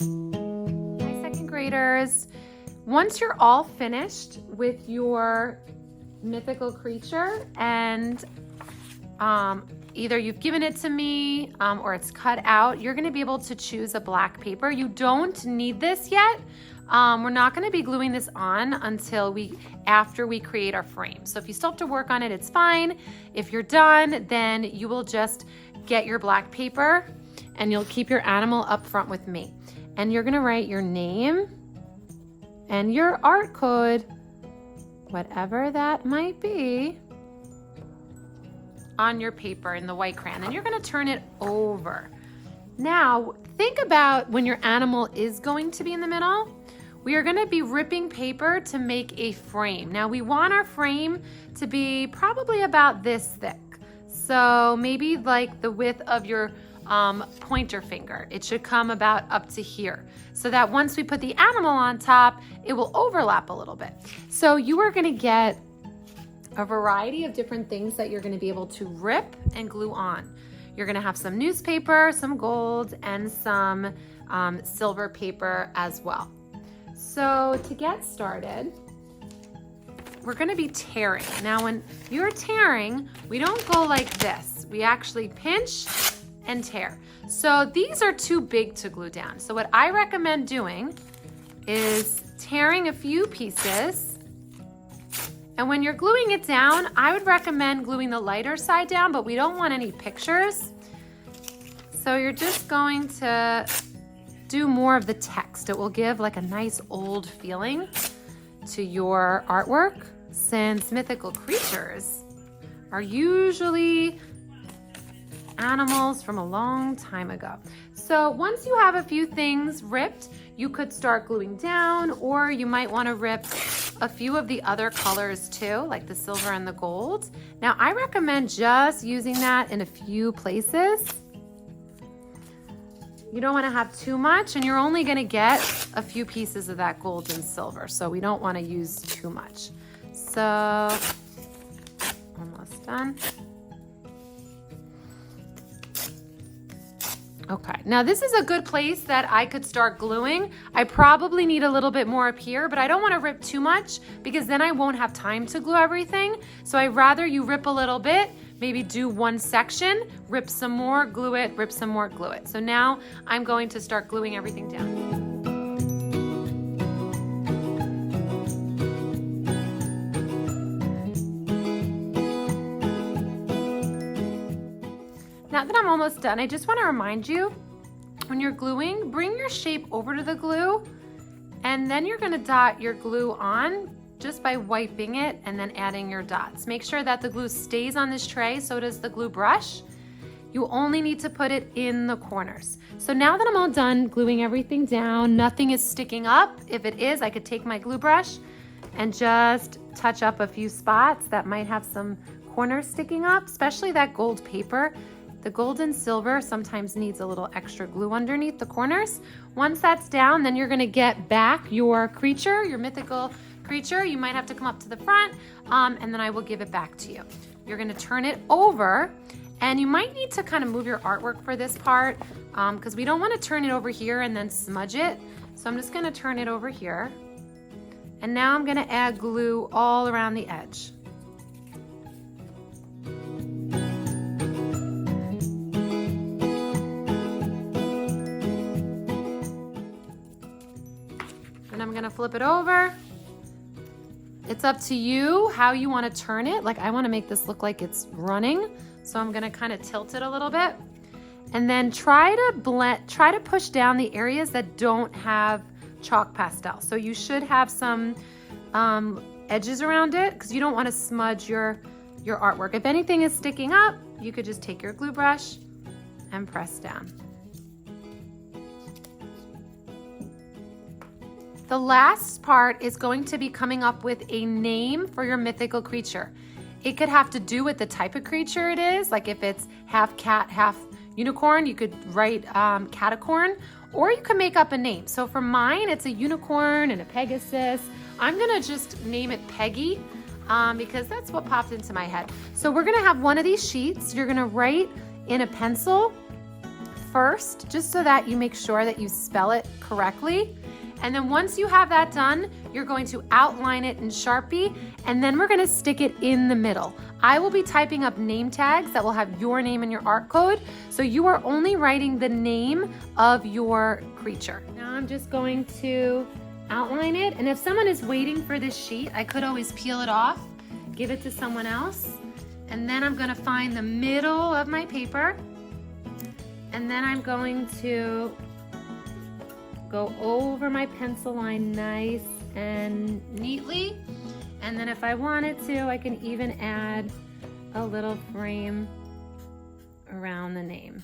My second graders, once you're all finished with your mythical creature and either you've given it to me or it's cut out, you're gonna be able to choose a black paper. You don't need this yet. We're not gonna be gluing this on until after we create our frame. So if you still have to work on it, it's fine. If you're done, then you will just get your black paper and you'll keep your animal up front with me. And you're gonna write your name and your art code, whatever that might be, on your paper in the white crayon. And you're gonna turn it over. Now, think about when your animal is going to be in the middle. We are gonna be ripping paper to make a frame. Now, we want our frame to be probably about this thick. So maybe like the width of your pointer finger. It should come about up to here so that once we put the animal on top, it will overlap a little bit. So you are gonna get a variety of different things that you're gonna be able to rip and glue on. You're gonna have some newspaper, some gold, and some silver paper as well. So to get started, we're gonna be tearing. Now when you're tearing, we don't go like this. We actually pinch and tear. So these are too big to glue down. So what I recommend doing is tearing a few pieces. And when you're gluing it down, I would recommend gluing the lighter side down, but we don't want any pictures. So you're just going to do more of the text. It will give like a nice old feeling to your artwork, since mythical creatures are usually animals from a long time ago. So once you have a few things ripped, you could start gluing down, or you might want to rip a few of the other colors too, like the silver and the gold. Now I recommend just using that in a few places. You don't want to have too much, and you're only going to get a few pieces of that gold and silver, so we don't want to use too much. So almost done. Okay, now this is a good place that I could start gluing. I probably need a little bit more up here, but I don't want to rip too much because then I won't have time to glue everything. So I'd rather you rip a little bit, maybe do one section, rip some more, glue it, rip some more, glue it. So now I'm going to start gluing everything down. Now that I'm almost done, I just want to remind you, when you're gluing, bring your shape over to the glue, and then you're going to dot your glue on just by wiping it and then adding your dots. Make sure that the glue stays on this tray, so does the glue brush. You only need to put it in the corners. So now that I'm all done gluing everything down, nothing is sticking up. If it is, I could take my glue brush and just touch up a few spots that might have some corners sticking up, especially that gold paper. The gold and silver sometimes needs a little extra glue underneath the corners. Once that's down, then you're gonna get back your creature, your mythical creature. You might have to come up to the front, and then I will give it back to you. You're gonna turn it over, and you might need to kind of move your artwork for this part, because we don't wanna turn it over here and then smudge it. So I'm just gonna turn it over here. And now I'm gonna add glue all around the edge. And I'm gonna flip it over. It's up to you how you wanna turn it. Like, I wanna make this look like it's running. So I'm gonna kind of tilt it a little bit. And then try to push down the areas that don't have chalk pastel. So you should have some edges around it, because you don't wanna smudge your artwork. If anything is sticking up, you could just take your glue brush and press down. The last part is going to be coming up with a name for your mythical creature. It could have to do with the type of creature it is. Like if it's half cat, half unicorn, you could write catacorn, or you can make up a name. So for mine, it's a unicorn and a Pegasus. I'm gonna just name it Peggy because that's what popped into my head. So we're gonna have one of these sheets. You're gonna write in a pencil first, just so that you make sure that you spell it correctly. And then once you have that done, you're going to outline it in Sharpie, and then we're gonna stick it in the middle. I will be typing up name tags that will have your name and your art code, so you are only writing the name of your creature. Now I'm just going to outline it, and if someone is waiting for this sheet, I could always peel it off, give it to someone else, and then I'm gonna find the middle of my paper, and then I'm going to go over my pencil line nice and neatly. And then if I wanted to, I can even add a little frame around the name.